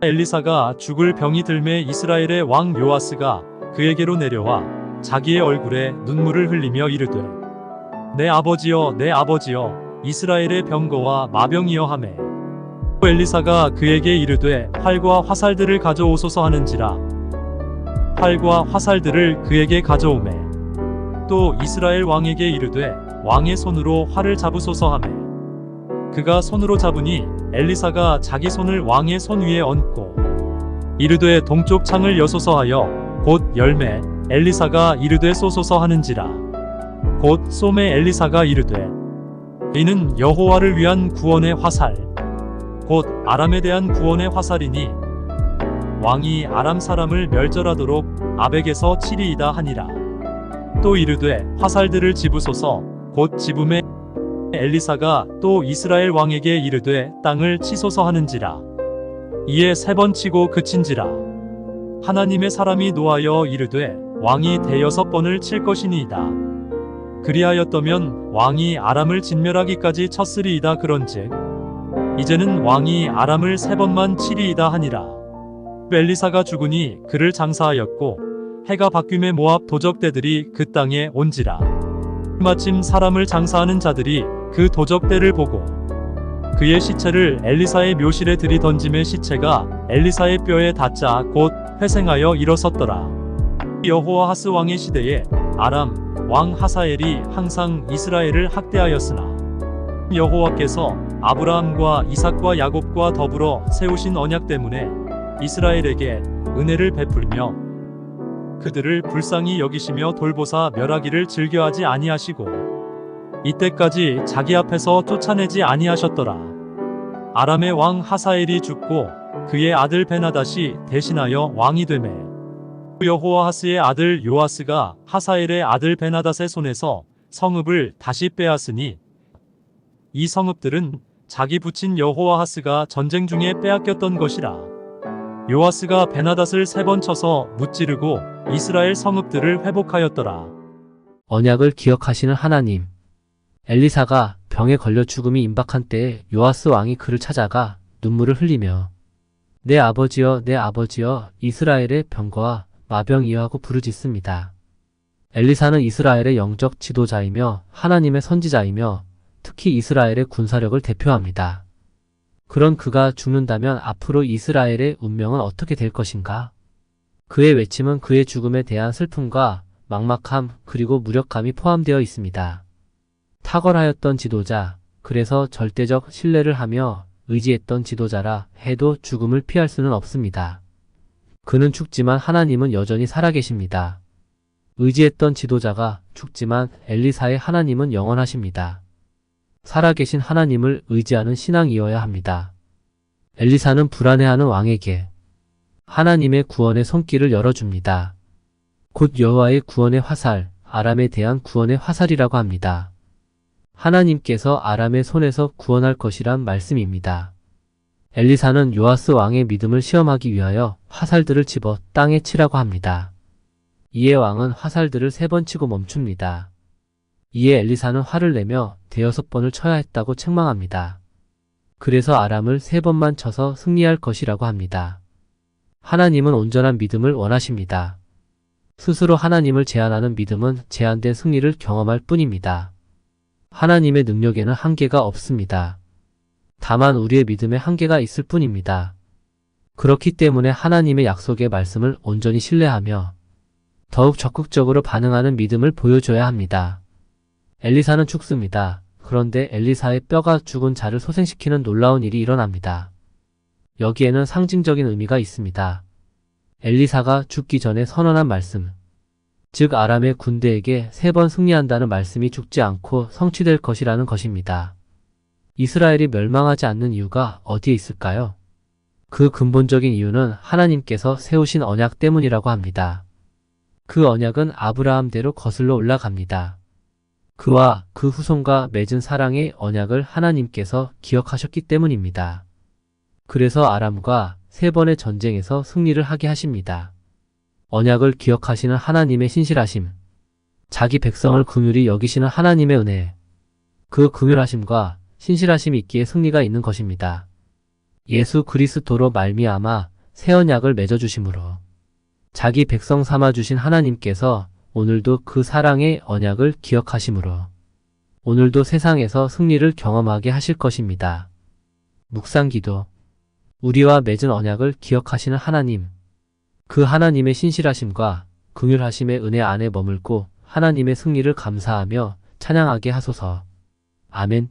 엘리사가 죽을 병이 들매 이스라엘의 왕 요아스가 그에게로 내려와 자기의 얼굴에 눈물을 흘리며 이르되 내 아버지여 내 아버지여 이스라엘의 병거와 마병이여 하매 엘리사가 그에게 이르되 활과 화살들을 가져오소서 하는지라 활과 화살들을 그에게 가져오매 또 이스라엘 왕에게 이르되 왕의 손으로 활을 잡으소서 하매 그가 손으로 잡으니 엘리사가 자기 손을 왕의 손 위에 얹고 이르되 동쪽 창을 여소서 하여 곧 열매 엘리사가 이르되 쏘소서 하는지라 곧 쏘매 엘리사가 이르되 이는 여호와를 위한 구원의 화살 곧 아람에 대한 구원의 화살이니 왕이 아람 사람을 멸절하도록 아벡에서 치리이다 하니라. 또 이르되 화살들을 집으소서 곧 집음에 엘리사가 또 이스라엘 왕에게 이르되 땅을 치소서 하는지라. 이에 3번 치고 그친지라. 하나님의 사람이 노하여 이르되 왕이 6번을 칠 것이니이다. 그리하였더면 왕이 아람을 진멸하기까지 쳤으리이다. 그런즉 이제는 왕이 아람을 3번만 치리이다 하니라. 엘리사가 죽으니 그를 장사하였고 해가 바뀜에 모압 도적대들이 그 땅에 온지라. 마침 사람을 장사하는 자들이 그 도적대를 보고 그의 시체를 엘리사의 묘실에 들이던짐에 시체가 엘리사의 뼈에 닿자 곧 회생하여 일어섰더라. 여호아하스 왕의 시대에 아람 왕 하사엘이 항상 이스라엘을 학대하였으나 여호와께서 아브라함과 이삭과 야곱과 더불어 세우신 언약 때문에 이스라엘에게 은혜를 베풀며 그들을 불쌍히 여기시며 돌보사 멸하기를 즐겨하지 아니하시고 이때까지 자기 앞에서 쫓아내지 아니하셨더라. 아람의 왕 하사엘이 죽고 그의 아들 베나닷이 대신하여 왕이 되매 여호아하스의 아들 요아스가 하사엘의 아들 베나닷의 손에서 성읍을 다시 빼앗으니 이 성읍들은 자기 부친 여호아하스가 전쟁 중에 빼앗겼던 것이라. 요아스가 베나닷을 3번 쳐서 무찌르고 이스라엘 성읍들을 회복하였더라. 언약을 기억하시는 하나님. 엘리사가 병에 걸려 죽음이 임박한 때에 요아스 왕이 그를 찾아가 눈물을 흘리며 내 아버지여 내 아버지여 이스라엘의 병거와 마병이여 하고 부르짖습니다. 엘리사는 이스라엘의 영적 지도자이며 하나님의 선지자이며 특히 이스라엘의 군사력을 대표합니다. 그런 그가 죽는다면 앞으로 이스라엘의 운명은 어떻게 될 것인가? 그의 외침은 그의 죽음에 대한 슬픔과 막막함 그리고 무력감이 포함되어 있습니다. 탁월하였던 지도자, 그래서 절대적 신뢰를 하며 의지했던 지도자라 해도 죽음을 피할 수는 없습니다. 그는 죽지만 하나님은 여전히 살아계십니다. 의지했던 지도자가 죽지만 엘리사의 하나님은 영원하십니다. 살아계신 하나님을 의지하는 신앙이어야 합니다. 엘리사는 불안해하는 왕에게 하나님의 구원의 손길을 열어줍니다. 곧 여호와의 구원의 화살, 아람에 대한 구원의 화살이라고 합니다. 하나님께서 아람의 손에서 구원할 것이란 말씀입니다. 엘리사는 요아스 왕의 믿음을 시험하기 위하여 화살들을 집어 땅에 치라고 합니다. 이에 왕은 화살들을 3번 치고 멈춥니다. 이에 엘리사는 화를 내며 6번을 쳐야 했다고 책망합니다. 그래서 아람을 3번만 쳐서 승리할 것이라고 합니다. 하나님은 온전한 믿음을 원하십니다. 스스로 하나님을 제한하는 믿음은 제한된 승리를 경험할 뿐입니다. 하나님의 능력에는 한계가 없습니다. 다만 우리의 믿음에 한계가 있을 뿐입니다. 그렇기 때문에 하나님의 약속의 말씀을 온전히 신뢰하며 더욱 적극적으로 반응하는 믿음을 보여줘야 합니다. 엘리사는 죽습니다. 그런데 엘리사의 뼈가 죽은 자를 소생시키는 놀라운 일이 일어납니다. 여기에는 상징적인 의미가 있습니다. 엘리사가 죽기 전에 선언한 말씀, 즉 아람의 군대에게 3번 승리한다는 말씀이 죽지 않고 성취될 것이라는 것입니다. 이스라엘이 멸망하지 않는 이유가 어디에 있을까요? 그 근본적인 이유는 하나님께서 세우신 언약 때문이라고 합니다. 그 언약은 아브라함대로 거슬러 올라갑니다. 그와 그 후손과 맺은 사랑의 언약을 하나님께서 기억하셨기 때문입니다. 그래서 아람과 3번의 전쟁에서 승리를 하게 하십니다. 언약을 기억하시는 하나님의 신실하심, 자기 백성을 긍휼히 여기시는 하나님의 은혜, 그 긍휼하심과 신실하심이 있기에 승리가 있는 것입니다. 예수 그리스도로 말미암아 새 언약을 맺어 주심으로 자기 백성 삼아 주신 하나님께서 오늘도 그 사랑의 언약을 기억하심으로 오늘도 세상에서 승리를 경험하게 하실 것입니다. 묵상기도. 우리와 맺은 언약을 기억하시는 하나님, 그 하나님의 신실하심과 긍휼하심의 은혜 안에 머물고 하나님의 승리를 감사하며 찬양하게 하소서. 아멘.